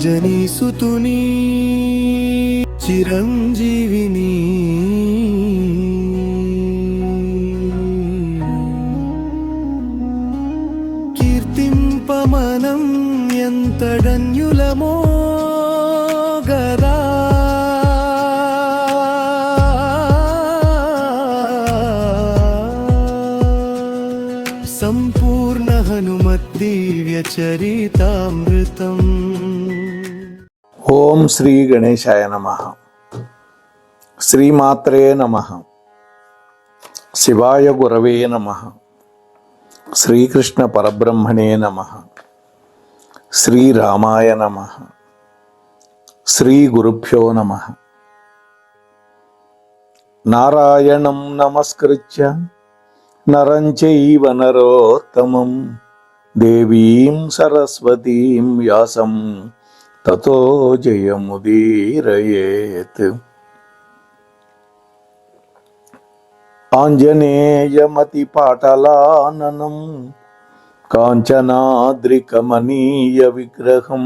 అంజనీసుతుని చిరంజీవిని కీర్తింపమనం ఎంతడన్యులమో గదా సంపూర్ణ హనుమద్దివ్య చరితామృతం. ఓం శ్రీ గణేశాయ నమః. శ్రీమాత్రే నమః. శివాయ గురవే నమః. శ్రీకృష్ణ పరబ్రహ్మణే నమః. శ్రీరామాయ నమః. శ్రీ గురుభ్యో నమః. నారాయణం నమస్కృత్య నరం చైవ నరోత్తమం దేవీం సరస్వతీం వ్యాసం తతో జయముదీరయేత్. ఆంజనేయమతి పాటలాననం కాంచనాద్రికమనీయ విగ్రహం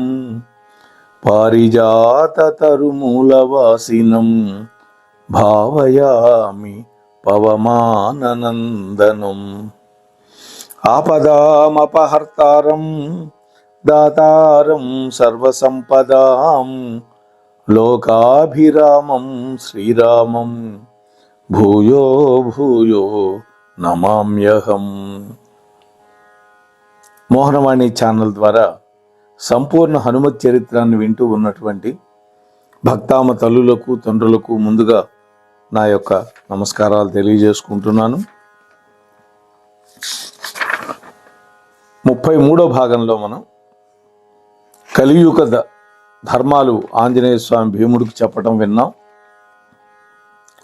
పారిజాత తరుమూలవాసినం భావయామి పవమాననందనం. ఆపదామపహర్తారం దాతారం సర్వసంపదాం లోకాభిరామం శ్రీరామం భూయో భూయో నమామ్యహం. మోహనవాణి ఛానల్ ద్వారా సంపూర్ణ హనుమత్ చరిత్రాన్ని వింటూ ఉన్నటువంటి భక్తామ తల్లులకు తండ్రులకు ముందుగా నా యొక్క నమస్కారాలు తెలియజేసుకుంటున్నాను. 33వ భాగంలో మనం కలియుగ ధర్మాలు ఆంజనేయ స్వామి భీముడికి చెప్పటం విన్నాం.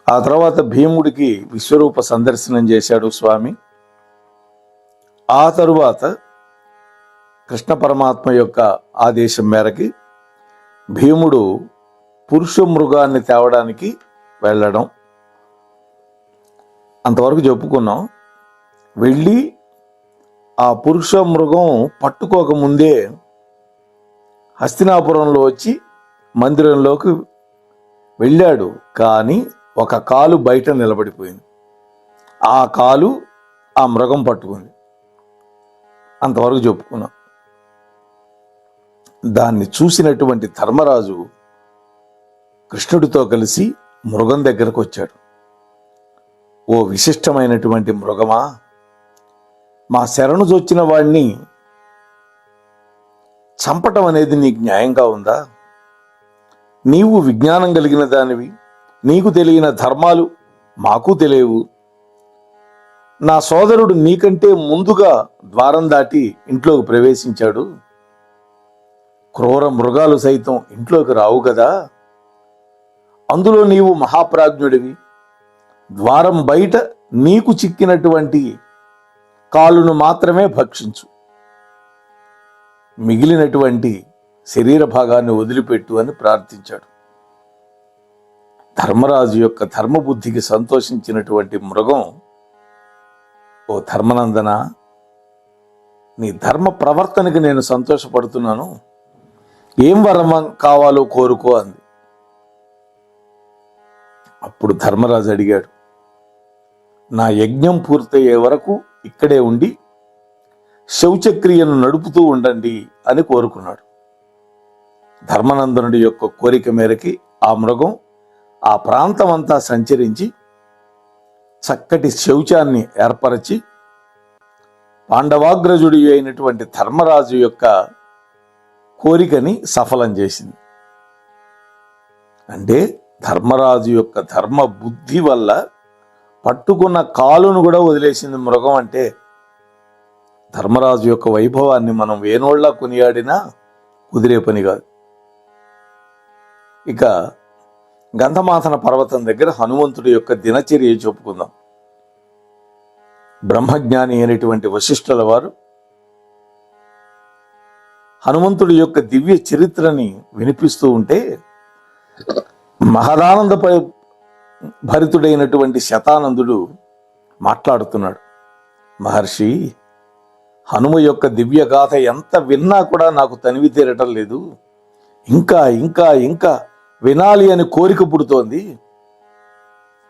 ఆ తర్వాత భీముడికి విశ్వరూప సందర్శనం చేశాడు స్వామి. ఆ తరువాత కృష్ణ పరమాత్మ యొక్క ఆదేశం మేరకి భీముడు పురుష మృగాన్ని తేవడానికి వెళ్ళడం అంతవరకు చెప్పుకున్నాం. వెళ్ళి ఆ పురుష మృగం పట్టుకోకముందే హస్తినాపురంలో వచ్చి మందిరంలోకి వెళ్ళాడు. కానీ ఒక కాలు బయట నిలబడిపోయింది. ఆ కాలు ఆ మృగం పట్టుకుంది. అంతవరకు చెప్పుకున్నాం. దాన్ని చూసినటువంటి ధర్మరాజు కృష్ణుడితో కలిసి మృగం దగ్గరకు వచ్చాడు. ఓ విశిష్టమైనటువంటి మృగమా, మా శరణు జొచ్చిన వాడిని చంపటం అనేది నీకు న్యాయంగా ఉందా? నీవు విజ్ఞానం కలిగిన దానివి, నీకు తెలియని ధర్మాలు మాకు తెలియవు. నా సోదరుడు నీకంటే ముందుగా ద్వారం దాటి ఇంట్లోకి ప్రవేశించాడు. క్రూర మృగాలు సైతం ఇంట్లోకి రావు కదా. అందులో నీవు మహాప్రాజ్ఞుడివి. ద్వారం బయట నీకు చిక్కినటువంటి కాలును మాత్రమే భక్షించు, మిగిలినటువంటి శరీర భాగాన్ని వదిలిపెట్టు అని ప్రార్థించాడు. ధర్మరాజు యొక్క ధర్మబుద్ధికి సంతోషించినటువంటి మృగం, ఓ ధర్మనందన, నీ ధర్మ ప్రవర్తనకి నేను సంతోషపడుతున్నాను. ఏం వరం కావాలో కోరుకో అంది. అప్పుడు ధర్మరాజు అడిగాడు, నా యజ్ఞం పూర్తయ్యే వరకు ఇక్కడే ఉండి శౌచక్రియను నడుపుతూ ఉండండి అని కోరుకున్నాడు. ధర్మనందనుడి యొక్క కోరిక మేరకి ఆ మృగం ఆ ప్రాంతం అంతా సంచరించి చక్కటి శౌచాన్ని ఏర్పరచి పాండవాగ్రజుడి అయినటువంటి ధర్మరాజు యొక్క కోరికని సఫలం చేసింది. అంటే ధర్మరాజు యొక్క ధర్మ బుద్ధి వల్ల పట్టుకున్న కాలును కూడా వదిలేసింది మృగం. అంటే ధర్మరాజు యొక్క వైభవాన్ని మనం వేనోళ్ళ కొనియాడినా కుదిరే పని కాదు. ఇక గంధమాసన పర్వతం దగ్గర హనుమంతుడి యొక్క దినచర్య చెప్పుకుందాం. బ్రహ్మజ్ఞాని అయినటువంటి వశిష్ఠుల వారు హనుమంతుడి యొక్క దివ్య చరిత్రని వినిపిస్తూ ఉంటే మహదానంద భరితుడైనటువంటి శతానందుడు మాట్లాడుతున్నాడు. మహర్షి, హనుమ యొక్క దివ్యగాథ ఎంత విన్నా కూడా నాకు తనివి తీరటం లేదు. ఇంకా ఇంకా ఇంకా వినాలి అని కోరిక పుడుతోంది.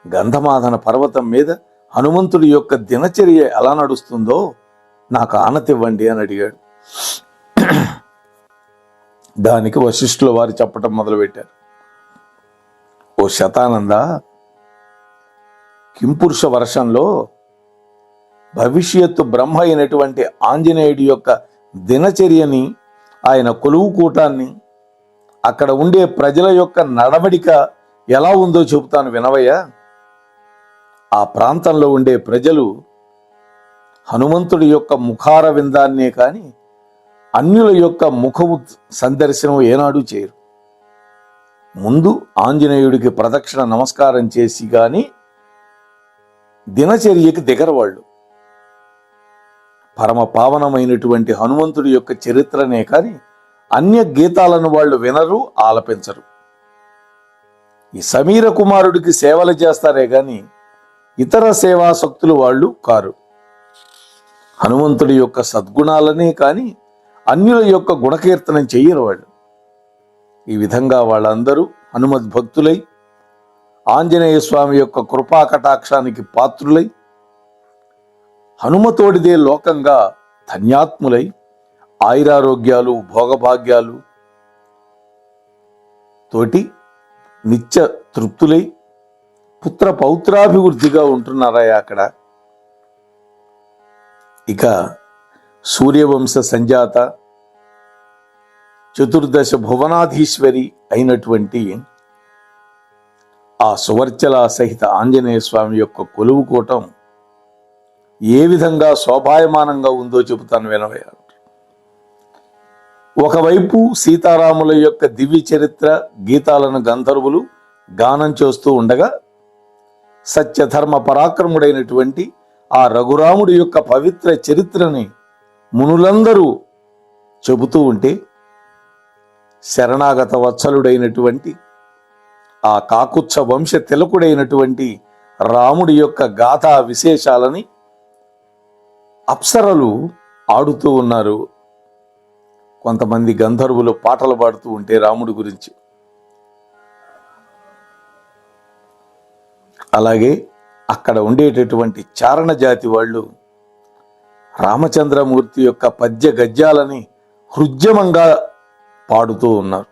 గంధమాదన పర్వతం మీద హనుమంతుడి యొక్క దినచర్య ఎలా నడుస్తుందో నాకు ఆనతివ్వండి అని అడిగాడు. దానికి వశిష్ఠుల వారు చెప్పటం మొదలుపెట్టారు. ఓ శతానంద, కింపురుష వర్షంలో భవిష్యత్తు బ్రహ్మ అయినటువంటి ఆంజనేయుడి యొక్క దినచర్యని, ఆయన కొలువు కూటాన్ని, అక్కడ ఉండే ప్రజల యొక్క నడవడిక ఎలా ఉందో చెబుతాను వినవయ్యా. ఆ ప్రాంతంలో ఉండే ప్రజలు హనుమంతుడి యొక్క ముఖార విందాన్నే కాని అన్యుల యొక్క ముఖము సందర్శనం ఏనాడు చేయరు. ముందు ఆంజనేయుడికి ప్రదక్షిణ నమస్కారం చేసి గాని దినచర్యకి దిగరవాళ్ళు. పరమ పావనమైనటువంటి హనుమంతుడి యొక్క చరిత్రనే కాని అన్య గీతాలను వాళ్ళు వినరు, ఆలపించరు. ఈ సమీర కుమారుడికి సేవలు చేస్తారే గాని ఇతర సేవాసక్తులు వాళ్ళు కారు. హనుమంతుడి యొక్క సద్గుణాలనే కాని అన్యుల యొక్క గుణకీర్తనం చెయ్యరు వాళ్ళు. ఈ విధంగా వాళ్ళందరూ హనుమద్భక్తులై ఆంజనేయ స్వామి యొక్క కృపా కటాక్షానికి పాత్రులై హనుమతోడిదే లోకంగా ధన్యాత్ములై ఆయురారోగ్యాలు భోగభాగ్యాలు తోటి నిత్య తృప్తులై పుత్ర పౌత్రాభివృద్ధిగా ఉంటున్నారా అక్కడ. ఇక సూర్యవంశ సంజాత చతుర్దశ భువనాధీశ్వరి అయినటువంటి ఆ సువర్చల సహిత ఆంజనేయ స్వామి యొక్క కొలువు కూటం ఏ విధంగా శోభాయమానంగా ఉందో చెబుతాను వినవయ్యారు. ఒకవైపు సీతారాముల యొక్క దివ్య చరిత్ర గీతాలను గంధర్వులు గానం చేస్తూ ఉండగా, సత్యధర్మ పరాక్రముడైనటువంటి ఆ రఘురాముడి యొక్క పవిత్ర చరిత్రని మునులందరూ చెబుతూ ఉంటే, శరణాగత వత్సలుడైనటువంటి ఆ కాకుత్స వంశ తిలకుడైనటువంటి రాముడి యొక్క గాథా విశేషాలని అప్సరలు ఆడుతూ ఉన్నారు. కొంతమంది గంధర్వులు పాటలు పాడుతూ ఉంటే రాముడి గురించి. అలాగే అక్కడ ఉండేటటువంటి చారణ జాతి వాళ్ళు రామచంద్రమూర్తి యొక్క పద్య గద్యాలని హృద్యమంగా పాడుతూ ఉన్నారు.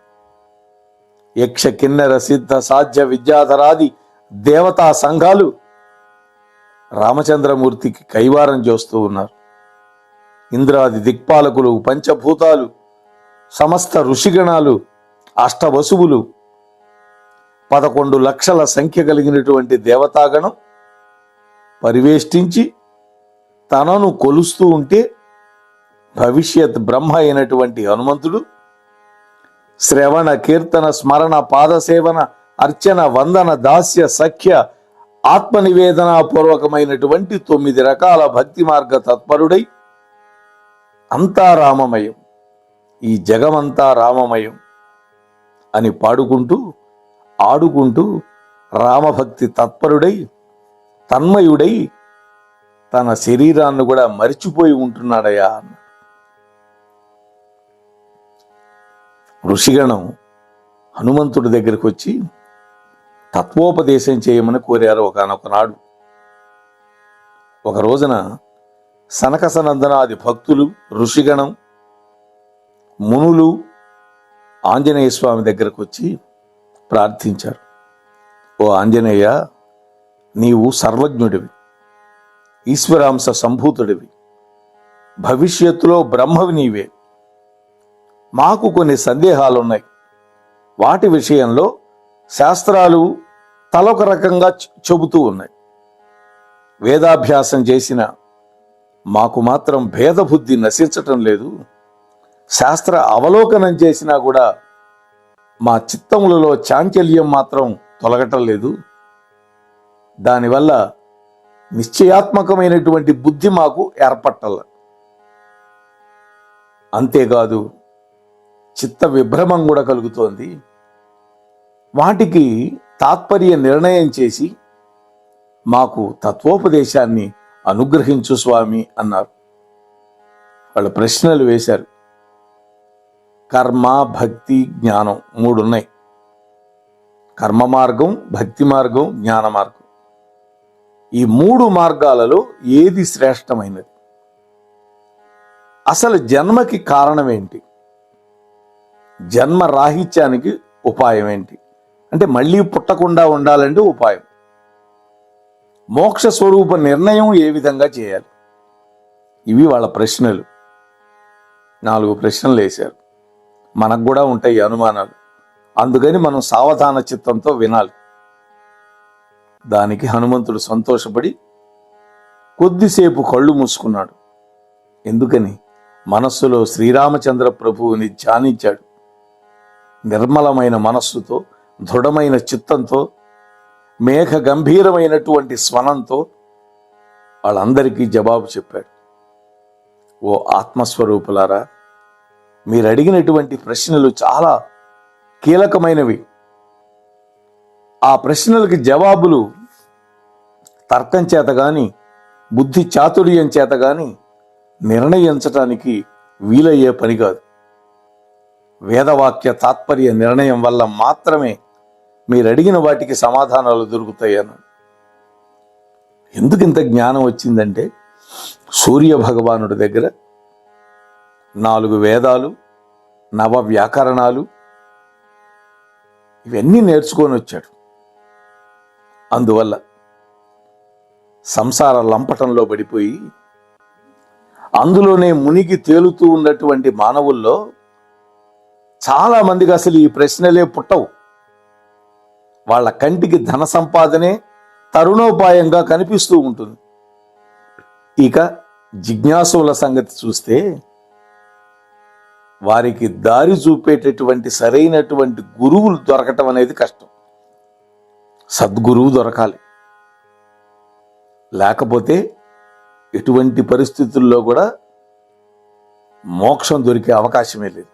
యక్ష కిన్నెర సిద్ధ సాధ్య విద్యాధరాది దేవతా సంఘాలు రామచంద్రమూర్తికి కైవారం చేస్తూ ఉన్నారు. ఇంద్రాది దిక్పాలకులు, పంచభూతాలు, సమస్త ఋషిగణాలు, అష్టవసువులు, 11 లక్షల సంఖ్య కలిగినటువంటి దేవతాగణం పరివేష్టించి తనను కొలుస్తూ ఉంటే, భవిష్యత్ బ్రహ్మ అయినటువంటి హనుమంతుడు శ్రవణ కీర్తన స్మరణ పాదసేవన అర్చన వందన దాస్య సఖ్య ఆత్మనివేదన పూర్వకమైనటువంటి 9 రకాల భక్తి మార్గ తత్పరుడై అంతా రామమయం, ఈ జగమంతా రామమయం అని పాడుకుంటూ ఆడుకుంటూ రామభక్తి తత్పరుడై తన్మయుడై తన శరీరాన్ని కూడా మరిచిపోయి ఉంటున్నాడయా. ఋషిగణం హనుమంతుడి దగ్గరికి వచ్చి తత్వోపదేశం చేయమని కోరారు ఒకానొక నాడు. ఒక రోజున సనక సనందనాది భక్తులు, ఋషిగణం, మునులు ఆంజనేయ స్వామి దగ్గరకు వచ్చి ప్రార్థించారు. ఓ ఆంజనేయ, నీవు సర్వజ్ఞుడివి, ఈశ్వరాంశ సంభూతుడివి, భవిష్యత్తులో బ్రహ్మవి నీవే. మాకు కొన్ని సందేహాలున్నాయి. వాటి విషయంలో శాస్త్రాలు తలొక రకంగా చెబుతూ ఉన్నాయి. వేదాభ్యాసం చేసిన మాకు మాత్రం భేదబుద్ధి నశించటం లేదు. శాస్త్ర అవలోకనం చేసినా కూడా మా చిత్తములలో చాంచల్యం మాత్రం తొలగటం లేదు. దానివల్ల నిశ్చయాత్మకమైనటువంటి బుద్ధి మాకు ఏర్పట్టాల. అంతేకాదు చిత్త విభ్రమం కూడా కలుగుతోంది. వాటికి తాత్పర్య నిర్ణయం చేసి మాకు తత్వోపదేశాన్ని అనుగ్రహించు స్వామి అన్నారు. వాళ్ళు ప్రశ్నలు వేశారు. కర్మ, భక్తి, జ్ఞానం 3 ఉన్నాయి. కర్మ మార్గం, భక్తి మార్గం, జ్ఞాన మార్గం. ఈ 3 మార్గాలలో ఏది శ్రేష్టమైనది? అసలు జన్మకి కారణం ఏంటి? జన్మ రాహిత్యానికి ఉపాయం ఏంటి? అంటే మళ్ళీ పుట్టకుండా ఉండాలంటే ఉపాయం. మోక్ష స్వరూప నిర్ణయం ఏ విధంగా చేయాలి? ఇవి వాళ్ళ ప్రశ్నలు. 4 ప్రశ్నలు వేశారు. మనకు కూడా ఉంటాయి అనుమానాలు. అందుకని మనం సావధాన చిత్తంతో వినాలి. దానికి హనుమంతుడు సంతోషపడి కొద్దిసేపు కళ్ళు మూసుకున్నాడు. ఎందుకని? మనస్సులో శ్రీరామచంద్ర ప్రభువుని ధ్యానించాడు. నిర్మలమైన మనస్సుతో, దృఢమైన చిత్తంతో, మేఘ గంభీరమైనటువంటి స్వనంతో వాళ్ళందరికీ జవాబు చెప్పాడు. ఓ ఆత్మస్వరూపులారా, మీరు అడిగినటువంటి ప్రశ్నలు చాలా కీలకమైనవి. ఆ ప్రశ్నలకి జవాబులు తర్కం చేత గాని, బుద్ధి చాతుర్యం చేత గాని నిర్ణయించటానికి వీలయ్యే పని కాదు. వేదవాక్య తాత్పర్య నిర్ణయం వల్ల మాత్రమే మీరు అడిగిన వాటికి సమాధానాలు దొరుకుతాయి అన్నాడు. ఎందుకు ఇంత జ్ఞానం వచ్చిందంటే, సూర్య భగవానుడి దగ్గర 4 వేదాలు, 9 వ్యాకరణాలు ఇవన్నీ నేర్చుకొని వచ్చాడు. అందువల్ల సంసార లంపటంలో పడిపోయి అందులోనే మునిగి తేలుతూ ఉన్నటువంటి మానవుల్లో చాలా మందికి అసలు ఈ ప్రశ్నలే పుట్టవు. వాళ్ళ కంటికి ధన సంపాదనే తరుణోపాయంగా కనిపిస్తూ ఉంటుంది. ఇక జిజ్ఞాసుల సంగతి చూస్తే వారికి దారి చూపేటటువంటి సరైనటువంటి గురువులు దొరకటం అనేది కష్టం. సద్గురువు దొరకాలి. లేకపోతే ఎటువంటి పరిస్థితుల్లో కూడా మోక్షం దొరికే అవకాశమే లేదు.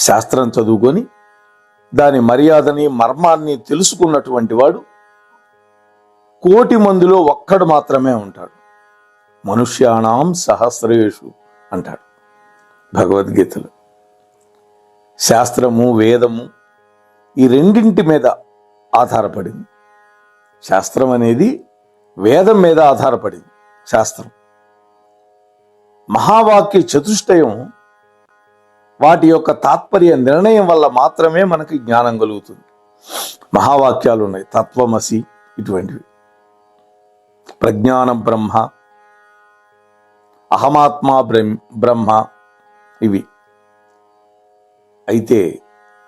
శాస్త్రం చదువుకొని దాని మర్యాదని, మర్మాన్ని తెలుసుకున్నటువంటి వాడు 1,000,000 మందిలో ఒక్కడు మాత్రమే ఉంటాడు. మనుష్యాణం సహస్రేషు అంటాడు భగవద్గీతలో. శాస్త్రము, వేదము ఈ రెండింటి మీద ఆధారపడింది. శాస్త్రం అనేది వేదం మీద ఆధారపడింది. శాస్త్రం మహావాక్య చతుష్టయం వాటి యొక్క తాత్పర్య నిర్ణయం వల్ల మాత్రమే మనకి జ్ఞానం కలుగుతుంది. మహావాక్యాలు ఉన్నాయి, తత్వమసి ఇటువంటివి. ప్రజ్ఞానం బ్రహ్మ, అహమాత్మ బ్రహ్మ ఇవి. అయితే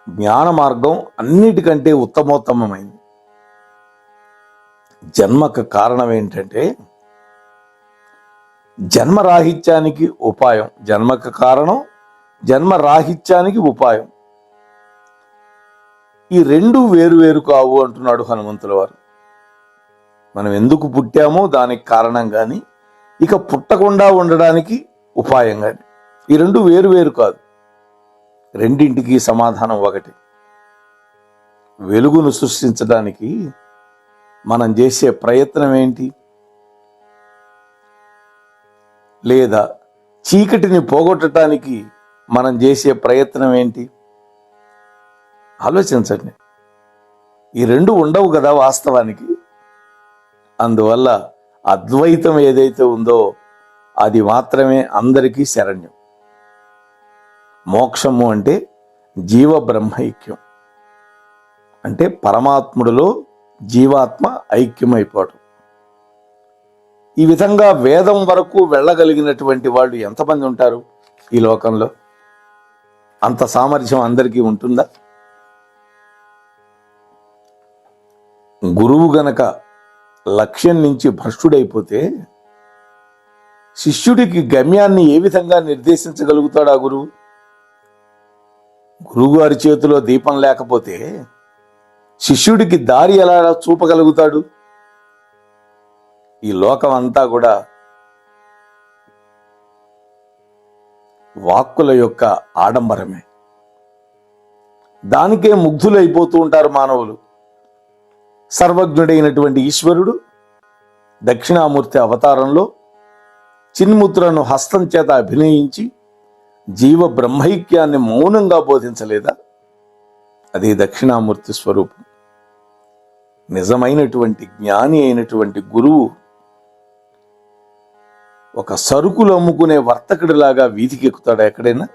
జ్ఞాన మార్గం అన్నిటికంటే ఉత్తమోత్తమైంది. జన్మకు కారణం ఏంటంటే జన్మరాహిత్యానికి ఉపాయం. జన్మకు కారణం, జన్మరాహిత్యానికి ఉపాయం. ఈ 2 వేరు కావు అంటున్నాడు హనుమంతుల వారు. మనం ఎందుకు పుట్టామో దానికి కారణం కానీ, ఇక పుట్టకుండా ఉండడానికి ఉపాయం కానీ, ఈ 2 వేరు కాదు. రెండింటికి సమాధానం ఒకటి. వెలుగును సృష్టించడానికి మనం చేసే ప్రయత్నం ఏంటి? లేదా చీకటిని పోగొట్టడానికి మనం చేసే ప్రయత్నం ఏంటి? ఆలోచించండి. ఈ 2 ఉండవు కదా వాస్తవానికి. అందువల్ల అద్వైతం ఏదైతే ఉందో అది మాత్రమే అందరికీ శరణ్యం. మోక్షము అంటే జీవ బ్రహ్మైక్యం, అంటే పరమాత్ముడిలో జీవాత్మ ఐక్యమైపోవడం. ఈ విధంగా వేదం వరకు వెళ్ళగలిగినటువంటి వాళ్ళు ఎంతమంది ఉంటారు ఈ లోకంలో? అంత సామర్థ్యం అందరికీ ఉంటుందా? గురువు గనక లక్ష్యం నుంచి భ్రష్టుడైపోతే శిష్యుడికి గమ్యాన్ని ఏ విధంగా నిర్దేశించగలుగుతాడు ఆ గురువు? గురువుగారి చేతిలో దీపం లేకపోతే శిష్యుడికి దారి ఎలా చూపగలుగుతాడు? ఈ లోకం అంతా కూడా వాక్కుల యొక్క ఆడంబరమే. దానికే ముగ్ధులైపోతూ ఉంటారు మానవులు. సర్వజ్ఞుడైనటువంటి ఈశ్వరుడు దక్షిణామూర్తి అవతారంలో చిన్ముద్రను హస్తం చేత అభినయించి జీవ బ్రహ్మైక్యాన్ని మౌనంగా బోధించలేదా? అది దక్షిణామూర్తి స్వరూపం. నిజమైనటువంటి జ్ఞాని అయినటువంటి గురువు ఒక సరుకులు అమ్ముకునే వర్తకుడిలాగా వీధికి ఎక్కుతాడా ఎక్కడైనా?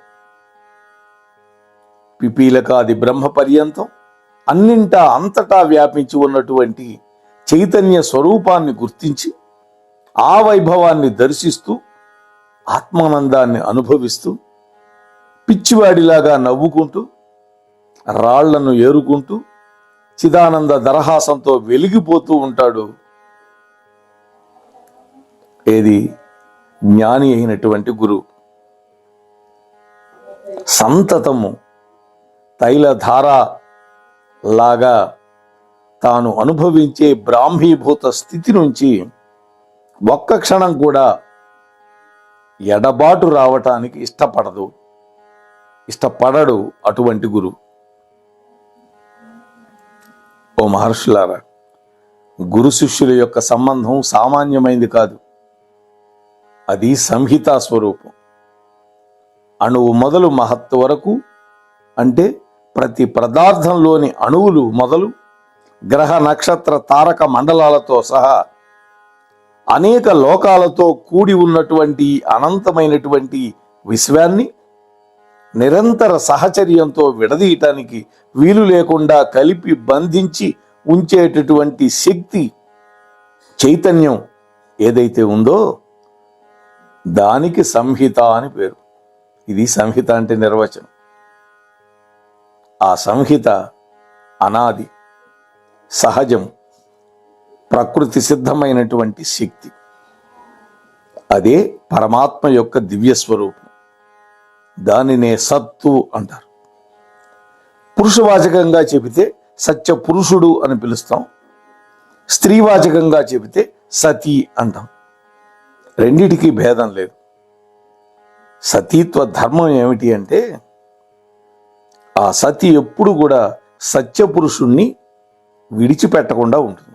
పిపీలకాది బ్రహ్మ పర్యంతం అన్నింటా అంతటా వ్యాపించి ఉన్నటువంటి చైతన్య స్వరూపాన్ని గుర్తించి ఆ వైభవాన్ని దర్శిస్తూ ఆత్మానందాన్ని అనుభవిస్తూ పిచ్చివాడిలాగా నవ్వుకుంటూ రాళ్లను ఏరుకుంటూ చిదానంద దరహాసంతో వెలిగిపోతూ ఉంటాడు ఏది? జ్ఞాని అయినటువంటి గురువు. సంతతము తైలధార లాగా తాను అనుభవించే బ్రాహ్మీభూత స్థితి నుంచి ఒక్క క్షణం కూడా ఎడబాటు రావటానికి ఇష్టపడడు అటువంటి గురువు. ఓ మహర్షులారా, గురు శిష్యుల యొక్క సంబంధం సామాన్యమైంది కాదు. అది సంహితా స్వరూపం. అణువు మొదలు మహత్తు వరకు, అంటే ప్రతి పదార్థంలోని అణువులు మొదలు గ్రహ నక్షత్ర తారక మండలాలతో సహా అనేక లోకాలతో కూడి ఉన్నటువంటి అనంతమైనటువంటి విశ్వాన్ని నిరంతర సహచర్యంతో విడదీయటానికి వీలు లేకుండా కలిపి బంధించి ఉంచేటటువంటి శక్తి చైతన్యం ఏదైతే ఉందో దానికి సంహిత అని పేరు. ఇది సంహిత అంటే నిర్వచనం. ఆ సంహిత అనాది, సహజం, ప్రకృతి సిద్ధమైనటువంటి శక్తి. అదే పరమాత్మ యొక్క దివ్య స్వరూపం. దానినే సత్తు అంటారు. పురుషవాచకంగా చెబితే సత్య పురుషుడు అని పిలుస్తాం. స్త్రీవాచకంగా చెబితే సతీ అంటాం. రెండిటికి భేదం లేదు. సతీత్వ ధర్మం ఏమిటి అంటే ఆ సతి ఎప్పుడు కూడా సత్యపురుషుణ్ణి విడిచిపెట్టకుండా ఉంటుంది.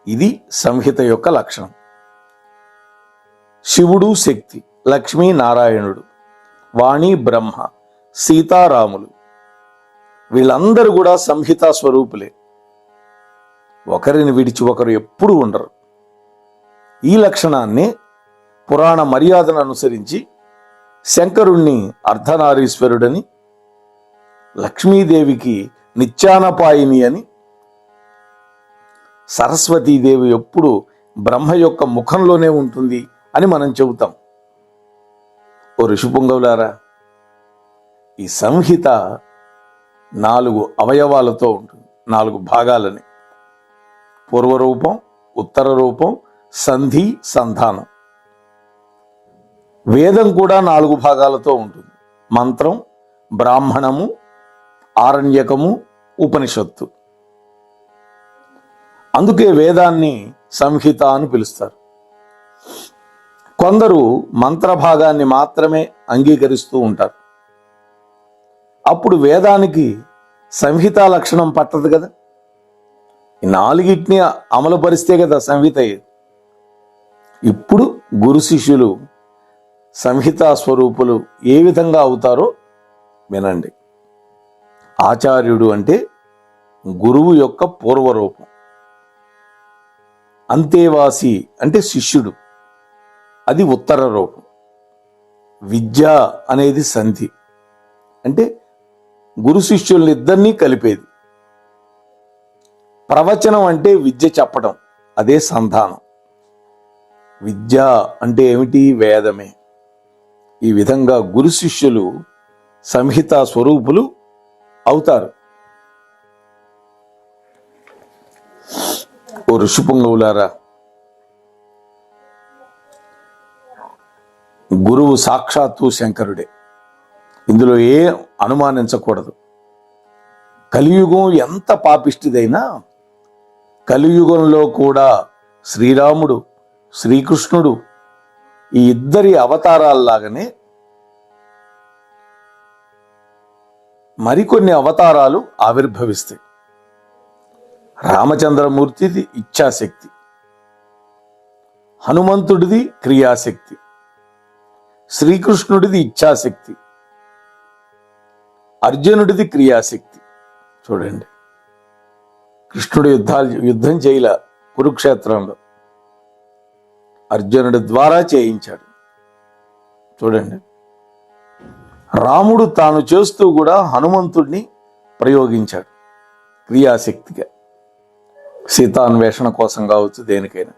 ఇది సంహిత యొక్క లక్షణం. శివుడు శక్తి, లక్ష్మీ నారాయణుడు, వాణి బ్రహ్మ, సీతారాములు వీళ్ళందరూ కూడా సంహితా స్వరూపులే. ఒకరిని విడిచి ఒకరు ఎప్పుడూ ఉండరు. ఈ లక్షణాన్ని పురాణ మర్యాదను అనుసరించి శంకరుణ్ణి అర్ధనారీశ్వరుడని, లక్ష్మీదేవికి నిత్యానపాయిని అని, సరస్వతీదేవి ఎప్పుడు బ్రహ్మ యొక్క ముఖంలోనే ఉంటుంది అని మనం చెబుతాం. ఓ ఋషిపుంగవులారా, ఈ సంహిత 4 అవయవాలతో ఉంటుంది, 4 భాగాలని. పూర్వరూపం, ఉత్తర రూపం, సంధి, సంధానం. వేదం కూడా 4 భాగాలతో ఉంటుంది. మంత్రం, బ్రాహ్మణము, ఆరణ్యకము, ఉపనిషత్తు. అందుకే వేదాన్ని సంహిత అని పిలుస్తారు. కొందరు మంత్రభాగాన్ని మాత్రమే అంగీకరిస్తూ ఉంటారు. అప్పుడు వేదానికి సంహితా లక్షణం పట్టదు కదా. ఈ 4టిని అమలుపరిస్తే కదా సంహిత. ఇప్పుడు గురు శిష్యులు సంహితా స్వరూపులు ఏ విధంగా అవుతారో వినండి. ఆచార్యుడు అంటే గురువు యొక్క పూర్వరూపం. అంతేవాసి అంటే శిష్యుడు, అది ఉత్తర రూపం. విద్య అనేది సంధి, అంటే గురు శిష్యుల్ని ఇద్దరినీ కలిపేది. ప్రవచనం అంటే విద్య చెప్పడం, అదే సంధానం. విద్య అంటే ఏమిటి? వేదమే. ఈ విధంగా గురు శిష్యులు సంహితా స్వరూపులు అవుతారు. ఓ ఋషిపుంగవులారా, గురువు సాక్షాత్తు శంకరుడే. ఇందులో ఏ అనుమానించకూడదు. కలియుగం ఎంత పాపిష్టిదైనా కలియుగంలో కూడా శ్రీరాముడు, శ్రీకృష్ణుడు ఈ ఇద్దరి అవతారాల్లాగానే మరికొన్ని అవతారాలు ఆవిర్భవిస్తాయి. రామచంద్రమూర్తిది ఇచ్ఛాశక్తి, హనుమంతుడిది క్రియాశక్తి, శ్రీకృష్ణుడిది ఇచ్ఛాశక్తి, అర్జునుడిది క్రియాశక్తి. చూడండి, కృష్ణుడు యుద్ధం చేయలే కురుక్షేత్రంలో, అర్జునుడి ద్వారా చేయించాడు. చూడండి, రాముడు తాను చేస్తూ కూడా హనుమంతుడిని ప్రయోగించాడు క్రియాశక్తిగా, సీతాన్వేషణ కోసం కావచ్చు, దేనికైనా.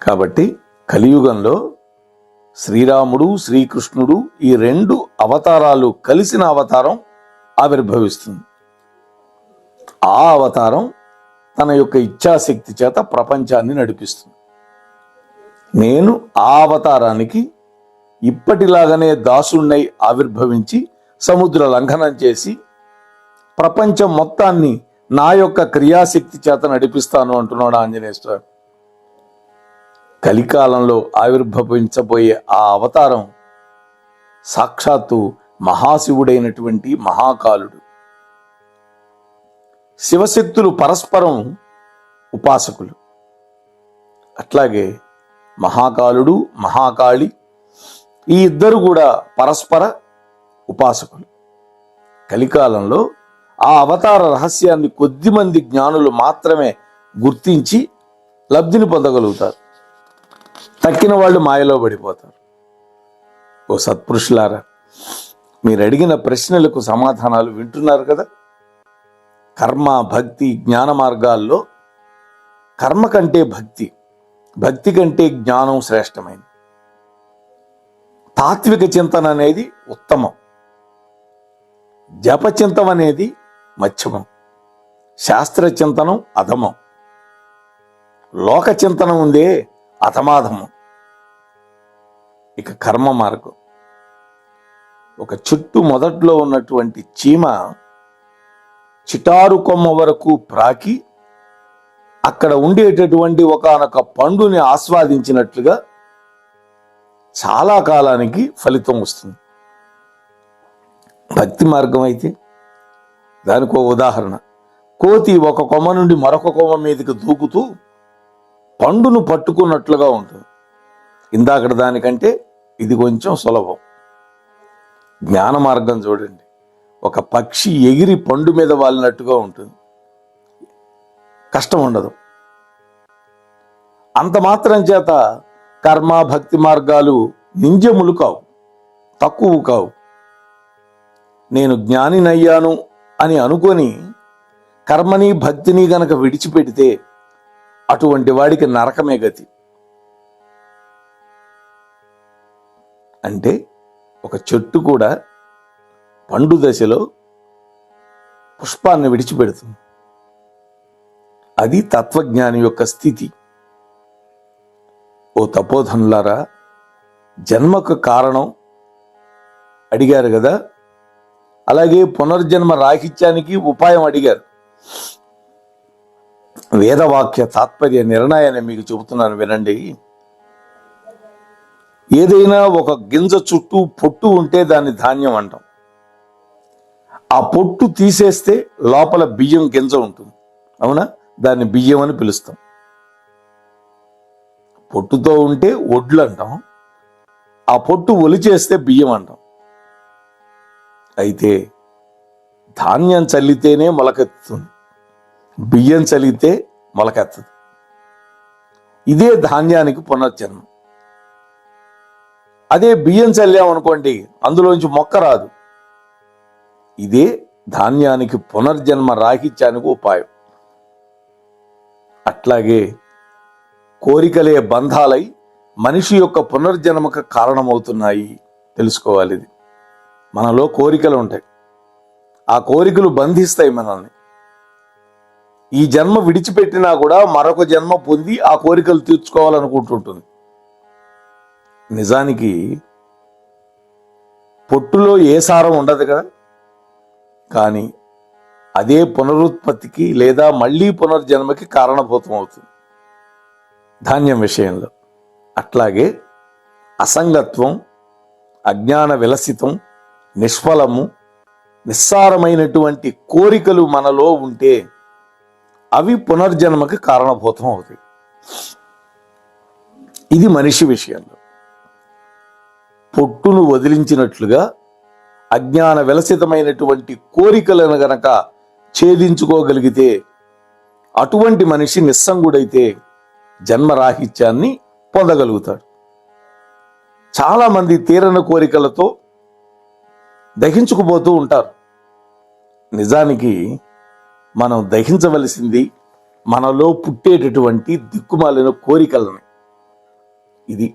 కాబట్టి కలియుగంలో శ్రీరాముడు శ్రీకృష్ణుడు ఈ రెండు అవతారాలు కలిసిన అవతారం ఆవిర్భవిస్తుంది. ఆ అవతారం తన యొక్క ఇచ్ఛాశక్తి చేత ప్రపంచాన్ని నడిపిస్తుంది. నేను ఆ అవతారానికి ఇప్పటిలాగానే దాసుణ్ణై ఆవిర్భవించి సముద్ర లంఘనం చేసి ప్రపంచం మొత్తాన్ని నా యొక్క క్రియాశక్తి చేత నడిపిస్తాను అంటున్నాడు ఆంజనేయ స్వామి. కలికాలంలో ఆవిర్భవించబోయే ఆ అవతారం సాక్షాత్తు మహాశివుడైనటువంటి మహాకాలుడు. శివశక్తులు పరస్పరం ఉపాసకులు. అట్లాగే మహాకాలుడు మహాకాళి ఈ ఇద్దరు కూడా పరస్పర ఉపాసకులు. కలికాలంలో ఆ అవతార రహస్యాన్ని కొద్దిమంది జ్ఞానులు మాత్రమే గుర్తించి లబ్ధిని పొందగలుగుతారు. తక్కిన వాళ్ళు మాయలో పడిపోతారు. ఓ సత్పురుషులారా, మీరు అడిగిన ప్రశ్నలకు సమాధానాలు వింటున్నారు కదా. కర్మ, భక్తి, జ్ఞాన మార్గాల్లో కర్మ కంటే భక్తి, భక్తి కంటే జ్ఞానం శ్రేష్టమైనది. తాత్విక చింతన అనేది ఉత్తమం, జపచింతం అనేది మధ్యమం, శాస్త్ర చింతనం అధమం, లోక చింతనం ఉందే అధమాధమం. ఇక కర్మ మార్గం. ఒక చెట్టు మొదట్లో ఉన్నటువంటి చీమ చిటారు కొమ్మ వరకు ప్రాకి అక్కడ ఉండేటటువంటి ఒకానొక పండుని ఆస్వాదించినట్లుగా చాలా కాలానికి ఫలితం వస్తుంది. భక్తి మార్గం అయితే దానికి ఒక ఉదాహరణ. కోతి ఒక కొమ్మ నుండి మరొక కొమ్మ మీదకి దూకుతూ పండును పట్టుకున్నట్లుగా ఉంటుంది. ఇందాకటి దానికంటే ఇది కొంచెం సులభం. జ్ఞాన మార్గం చూడండి, ఒక పక్షి ఎగిరి పండు మీద వాలినట్టుగా ఉంటుంది, కష్టం ఉండదు. అంత మాత్రం చేత కర్మ భక్తి మార్గాలు నింజములు కావు, తక్కువ కావు. నేను జ్ఞానినయ్యాను అని అనుకొని కర్మని భక్తిని గనక విడిచిపెడితే అటువంటి వాడికి నరకమే గతి. అంటే ఒక చెట్టు కూడా పండు దశలో పుష్పాన్ని విడిచిపెడుతుంది. అది తత్వజ్ఞాని యొక్క స్థితి. ఓ తపోధనులారా, జన్మకు కారణం అడిగారు కదా, అలాగే పునర్జన్మ రాహిత్యానికి ఉపాయం అడిగారు. వేదవాక్య తాత్పర్య నిర్ణయాన్ని మీకు చెబుతున్నాను వినండి. ఏదైనా ఒక గింజ చుట్టూ పొట్టు ఉంటే దాన్ని ధాన్యం అంటాం. ఆ పొట్టు తీసేస్తే లోపల బియ్యం గింజ ఉంటుంది, అవునా? దాన్ని బియ్యం అని పిలుస్తాం. పొట్టుతో ఉంటే ఒడ్లు అంటాం, ఆ పొట్టు ఒలిచేస్తే బియ్యం అంటాం. అయితే ధాన్యం చల్లితేనే మొలకెత్తుతుంది, బియ్యం చల్లితే మొలకెత్తదు. ఇదే ధాన్యానికి పునర్జన్మ. అదే బియ్యం చల్లామనుకోండి, అందులోంచి మొక్క రాదు. ఇదే ధాన్యానికి పునర్జన్మ రాహిత్యానికి ఉపాయం. అట్లాగే కోరికలే బంధాలై మనిషి యొక్క పునర్జన్మకు కారణమవుతున్నాయి. తెలుసుకోవాలి. ఇది మనలో కోరికలు ఉంటాయి, ఆ కోరికలు బంధిస్తాయి మనల్ని. ఈ జన్మ విడిచిపెట్టినా కూడా మరొక జన్మ పొంది ఆ కోరికలు తీర్చుకోవాలనుకుంటుంటుంది. నిజానికి పొట్టులో ఏ సారం ఉండదు కదా, కానీ అదే పునరుత్పత్తికి లేదా మళ్ళీ పునర్జన్మకి కారణభూతం అవుతుంది ధాన్యం విషయంలో. అట్లాగే అసంగత్వం, అజ్ఞాన విలసితం, నిష్ఫలము, నిస్సారమైనటువంటి కోరికలు మనలో ఉంటే అవి పునర్జన్మకి కారణభూతం అవుతాయి. ఇది మనిషి విషయంలో. పొట్టును వదిలించినట్లుగా అజ్ఞాన విలసితమైనటువంటి కోరికలను గనక ఛేదించుకోగలిగితే అటువంటి మనిషి నిస్సంగుడైతే జన్మరాహిత్యాన్ని పొందగలుగుతాడు. చాలామంది తీరని కోరికలతో దహించుకుపోతూ ఉంటారు. నిజానికి మనం దహించవలసింది మనలో పుట్టేటటువంటి దిక్కుమాలిన కోరికలని. ఇది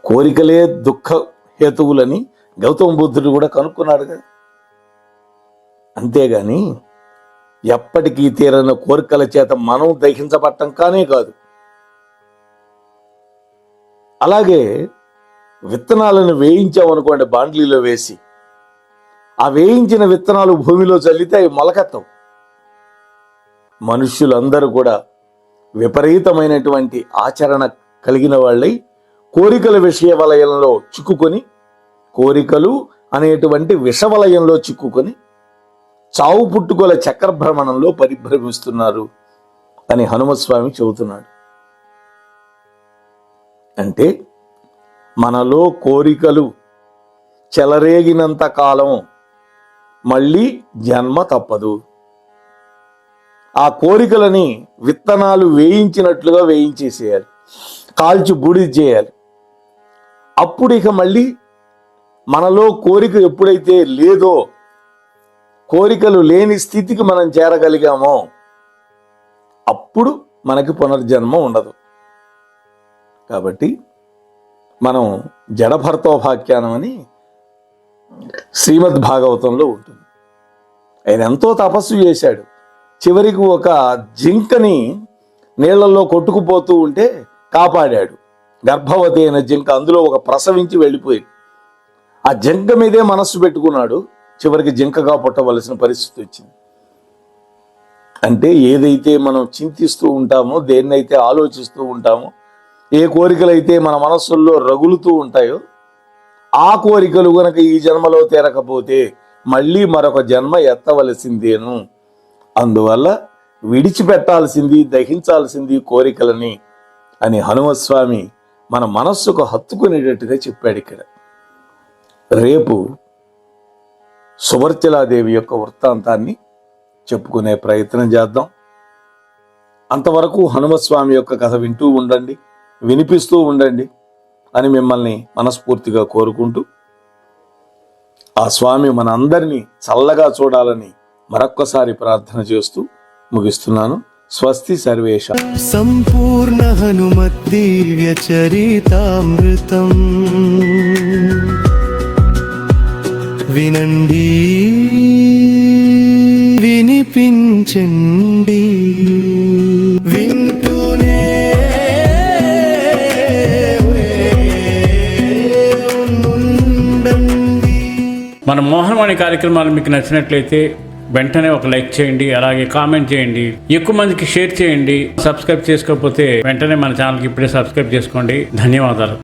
కోరికలే దుఃఖ హేతువులని గౌతమ బుద్ధుడు కూడా కనుక్కున్నాడు కదా. అంతేగాని ఎప్పటికీ తీరని కోరికల చేత మనం దహించబట్టం కానే కాదు. అలాగే విత్తనాలను వేయించామనుకోండి, బాండ్లీలో వేసి ఆ వేయించిన విత్తనాలు భూమిలో చల్లితే అవి మొలకెత్తవు. మనుష్యులందరూ కూడా విపరీతమైనటువంటి ఆచరణ కలిగిన వాళ్ళై కోరికల విషయ వలయంలో చిక్కుకొని, కోరికలు అనేటువంటి విషవలయంలో చిక్కుకొని చావు పుట్టుకోల చక్రభ్రమణంలో పరిభ్రమిస్తున్నారు అని హనుమస్వామి చెబుతున్నాడు. అంటే మనలో కోరికలు చెలరేగినంత కాలం మళ్ళీ జన్మ తప్పదు. ఆ కోరికలని విత్తనాలు వేయించినట్లుగా వేయించేసేయాలి, కాల్చి బూడిద చేయాలి. అప్పుడు ఇక మళ్ళీ మనలో కోరిక ఎప్పుడైతే లేదో, కోరికలు లేని స్థితికి మనం చేరగలిగామో అప్పుడు మనకి పునర్జన్మ ఉండదు. కాబట్టి మనం జడభర్తోపాఖ్యానం అని శ్రీమద్ భాగవతంలో ఉంటుంది. ఆయన ఎంతో తపస్సు చేశాడు. చివరికి ఒక జింకని నీళ్లలో కొట్టుకుపోతూ ఉంటే కాపాడాడు. గర్భవతి అయిన జింక, అందులో ఒక ప్రసవించి వెళ్ళిపోయింది. ఆ జింక మీదే మనస్సు పెట్టుకున్నాడు. చివరికి జింకగా పుట్టవలసిన పరిస్థితి వచ్చింది. అంటే ఏదైతే మనం చింతిస్తూ ఉంటామో, దేన్నైతే ఆలోచిస్తూ ఉంటామో, ఏ కోరికలైతే మన మనస్సుల్లో రగులుతూ ఉంటాయో, ఆ కోరికలు గనక ఈ జన్మలో తీరకపోతే మళ్ళీ మరొక జన్మ ఎత్తవలసిందేను. అందువల్ల విడిచిపెట్టాల్సింది, దహించాల్సింది కోరికలని అని హనుమస్వామి మన మనస్సుకు హత్తుకునేటట్టుగా చెప్పాడు. ఇక్కడ రేపు సువర్చలాదేవి యొక్క వృత్తాంతాన్ని చెప్పుకునే ప్రయత్నం చేద్దాం. అంతవరకు హనుమస్వామి యొక్క కథ వింటూ ఉండండి, వినిపిస్తూ ఉండండి అని మిమ్మల్ని మనస్ఫూర్తిగా కోరుకుంటూ, ఆ స్వామి మన అందరినీ చల్లగా చూడాలని మరొక్కసారి ప్రార్థన చేస్తూ ముగిస్తున్నాను. స్వస్తి సర్వేష. సంపూర్ణ హనుమద్దివ్య చరితామృతం వినండి, వినిపించండి, వింటూనే ఉండండి. మన మోహనవాణి కార్యక్రమాలు మీకు నచ్చినట్లయితే వెంటనే ఒక లైక్ చేయండి, అలాగే కామెంట్ చేయండి, ఎక్కువ మందికి షేర్ చేయండి. సబ్స్క్రైబ్ చేసుకోకపోతే వెంటనే మన ఛానల్కి ఇప్పుడే సబ్స్క్రైబ్ చేసుకోండి. ధన్యవాదాలు.